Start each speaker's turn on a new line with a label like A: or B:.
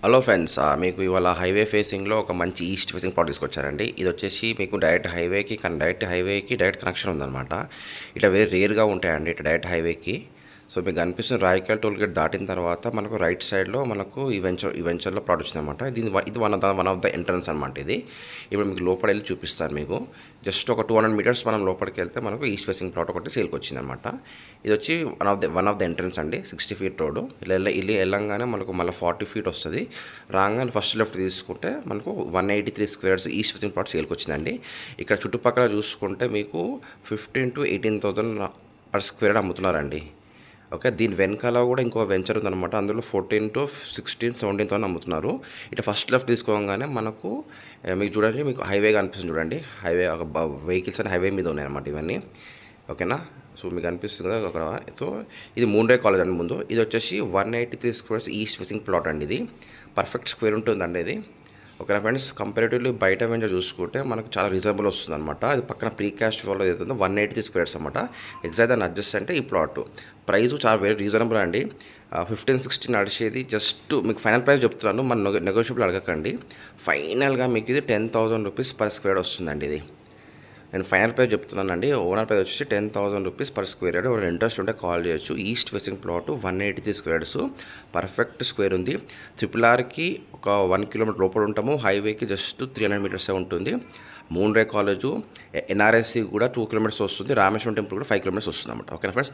A: Hello friends, మీకు ఇవాళ highway ఫేసింగ్లో ఒక మంచి ఈస్ట్ ఫేసింగ్ ప్లాట్ తీసుకొచ్చారండి. ఇది వచ్చేసి మీకు డైరెక్ట్ హైవేకి డైరెక్ట్ కనెక్షన్ ఉందన్నమాట. ఇట్లా వెరీ రేర్గా ఉంటాయండి ఇట్లా డైరెక్ట్ హైవేకి. సో మీకు కనిపిస్తున్న రాయకల్ టోల్ గేట్ దాటిన తర్వాత మనకు రైట్ సైడ్లో మనకు ఈ వెంచర్లో ప్లాట్ వచ్చిందన్నమాట. ఇది వన్ ఆఫ్ ద ఎంట్రన్స్ అనమాట. ఇది ఇప్పుడు మీకు లోపల వెళ్ళి చూపిస్తాను. మీకు జస్ట్ ఒక 200 మీటర్స్ మనం లోపలికి వెళ్తే మనకు ఈస్ట్ ఫేసింగ్ ప్లాట్ ఒకటి సేల్కి వచ్చిందనమాట. ఇది వచ్చి వన్ ఆఫ్ ద ఎంట్రన్స్ అండి. 60 ఫీట్ రోడ్. ఇలా వెళ్ళంగానే మనకు మళ్ళీ 40 ఫీట్ వస్తుంది. రాగానే ఫస్ట్ లెఫ్ట్ తీసుకుంటే మనకు 183 స్క్వేర్స్ ఈస్ట్ ఫేసింగ్ ప్లాట్ సేల్కి వచ్చిందండి. ఇక్కడ చుట్టుపక్కల చూసుకుంటే మీకు 15,000 to 18,000 పర్ స్క్వేర్ అమ్ముతున్నారండి. ఓకే, దీని వెనకాల కూడా ఇంకో వెంచర్ ఉందన్నమాట. అందులో 14 to 16, 17,000 అమ్ముతున్నారు. ఇట్లా ఫస్ట్ లెఫ్ట్ తీసుకోగానే మనకు మీకు చూడండి, మీకు హైవే కనిపిస్తుంది చూడండి. హైవే వెహికల్స్ అని హైవే మీద ఉన్నాయన్నమాట ఇవన్నీ. ఓకేనా, సో మీకు అనిపిస్తుంది కదా అక్కడ. సో ఇది మూండ్రే కాలేజ్ అండి ముందు. ఇది వచ్చేసి 183 స్క్వేర్స్ ఈస్ట్ ఫేసింగ్ ప్లాట్ అండి. ఇది పర్ఫెక్ట్ స్క్వేర్ ఉంటుందండి ఇది. ఓకేనా ఫ్రెండ్స్, కంపారేటివ్లీ బయట వెంచర్ చూసుకుంటే మనకు చాలా రీజనబుల్ వస్తుంది అనమాట. అది పక్కన ప్రీకాస్ట్ వాళ్ళు ఏదైతుందో 183 స్క్వేర్స్ అనమాట. ఎగ్జాక్ట్ దాన్ని అడ్జస్ట్ అంటే ఈ ప్లాట్ ప్రైస్ చాలా వెరీ రీజనబుల్ అండి. 15-16 నడిచేది. జస్ట్ మీకు ఫైనల్ ప్రైస్ చెప్తున్నాను, మన నెగోషియబుల్ అడగకండి. ఫైనల్గా మీకు ఇది 10,000 రూపీస్ పర్ స్క్వేర్ వస్తుందండి. ఇది నేను ఫైనల్ ప్రైస్ చెప్తున్నానండి. ఓనర్ ప్రైస్ వచ్చేసి 10,000 రూపీస్ పర్ స్క్వేర్ యార్డ్. ఎవరైనా ఇంట్రెస్ట్ ఉంటే కాల్ చేయొచ్చు. East facing plot 183 squares, perfect square ఉంది. RRRకి ఒక 1 కిలోమీటర్ లోపల ఉంటాము. హైవేకి జస్ట్ 300 మీటర్సే ఉంటుంది. మూండ్రే కాలేజు, NRSC కూడా 2 కిలోమీటర్స్ వస్తుంది. రామేశ్వరం టెంపుల్ కూడా 5 కిలోమీటర్స్ వస్తుంది అన్నమాట. ఓకేనా ఫ్రెండ్స్.